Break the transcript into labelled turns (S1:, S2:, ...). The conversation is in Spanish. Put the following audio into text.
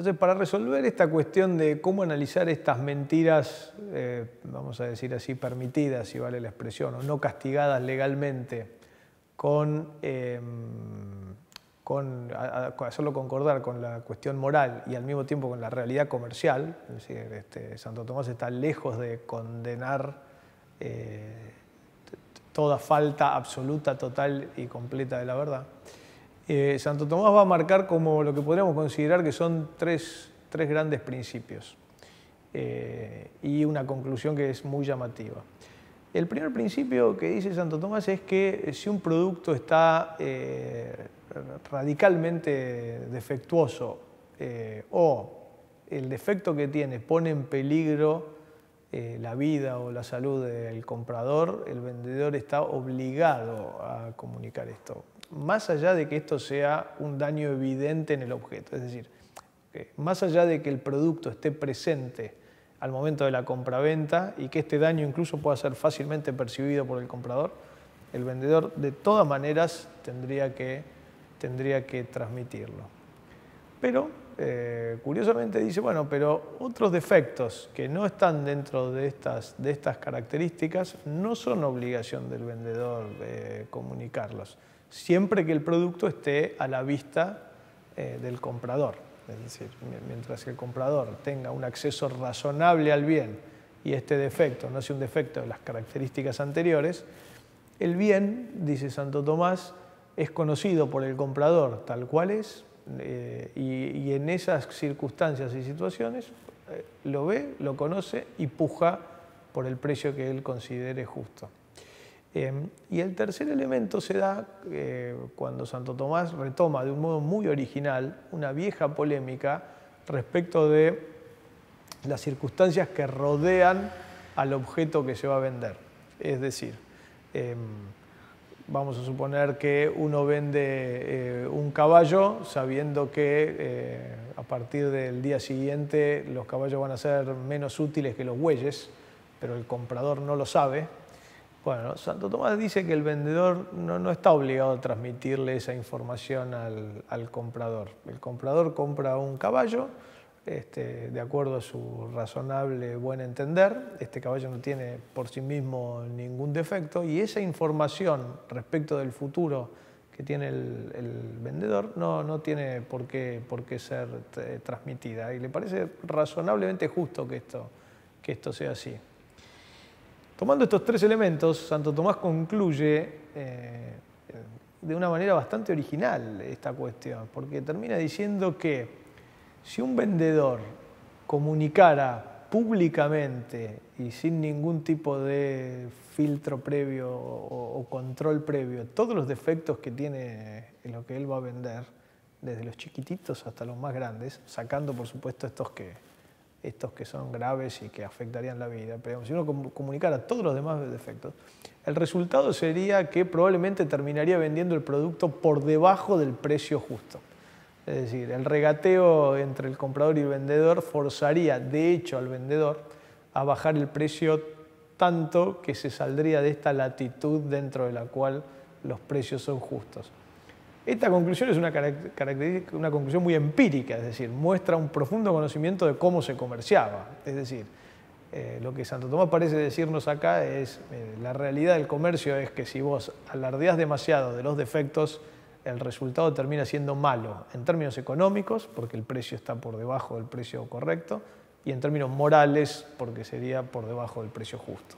S1: Entonces, para resolver esta cuestión de cómo analizar estas mentiras, vamos a decir así, permitidas, si vale la expresión, o no castigadas legalmente, hacerlo concordar con la cuestión moral y al mismo tiempo con la realidad comercial, es decir, Santo Tomás está lejos de condenar toda falta absoluta, total y completa de la verdad. Santo Tomás va a marcar como lo que podríamos considerar que son tres grandes principios y una conclusión que es muy llamativa. El primer principio que dice Santo Tomás es que si un producto está radicalmente defectuoso o el defecto que tiene pone en peligro la vida o la salud del comprador, el vendedor está obligado a comunicar esto, más allá de que esto sea un daño evidente en el objeto. Es decir, más allá de que el producto esté presente al momento de la compraventa y que este daño incluso pueda ser fácilmente percibido por el comprador, el vendedor de todas maneras tendría que transmitirlo. Pero, curiosamente dice, bueno, pero otros defectos que no están dentro de estas características no son obligación del vendedor comunicarlos, siempre que el producto esté a la vista del comprador. Es decir, mientras el comprador tenga un acceso razonable al bien y este defecto no sea un defecto de las características anteriores, el bien, dice Santo Tomás, es conocido por el comprador tal cual es y en esas circunstancias y situaciones lo ve, lo conoce y puja por el precio que él considere justo. Y el tercer elemento se da cuando Santo Tomás retoma de un modo muy original una vieja polémica respecto de las circunstancias que rodean al objeto que se va a vender. Es decir, vamos a suponer que uno vende un caballo sabiendo que a partir del día siguiente los caballos van a ser menos útiles que los bueyes, pero el comprador no lo sabe. Bueno, Santo Tomás dice que el vendedor no está obligado a transmitirle esa información al comprador. El comprador compra un caballo de acuerdo a su razonable buen entender. Este caballo no tiene por sí mismo ningún defecto y esa información respecto del futuro que tiene el vendedor no tiene por qué ser transmitida. Y le parece razonablemente justo que esto sea así. Tomando estos tres elementos, Santo Tomás concluye de una manera bastante original esta cuestión, porque termina diciendo que si un vendedor comunicara públicamente y sin ningún tipo de filtro previo o control previo todos los defectos que tiene en lo que él va a vender, desde los chiquititos hasta los más grandes, sacando por supuesto estos que son graves y que afectarían la vida, pero si uno comunicara todos los demás defectos, el resultado sería que probablemente terminaría vendiendo el producto por debajo del precio justo. Es decir, el regateo entre el comprador y el vendedor forzaría, de hecho, al vendedor a bajar el precio tanto que se saldría de esta latitud dentro de la cual los precios son justos. Esta conclusión es una conclusión muy empírica, es decir, muestra un profundo conocimiento de cómo se comerciaba. Es decir, lo que Santo Tomás parece decirnos acá es la realidad del comercio es que si vos alardeás demasiado de los defectos, el resultado termina siendo malo en términos económicos, porque el precio está por debajo del precio correcto, y en términos morales, porque sería por debajo del precio justo.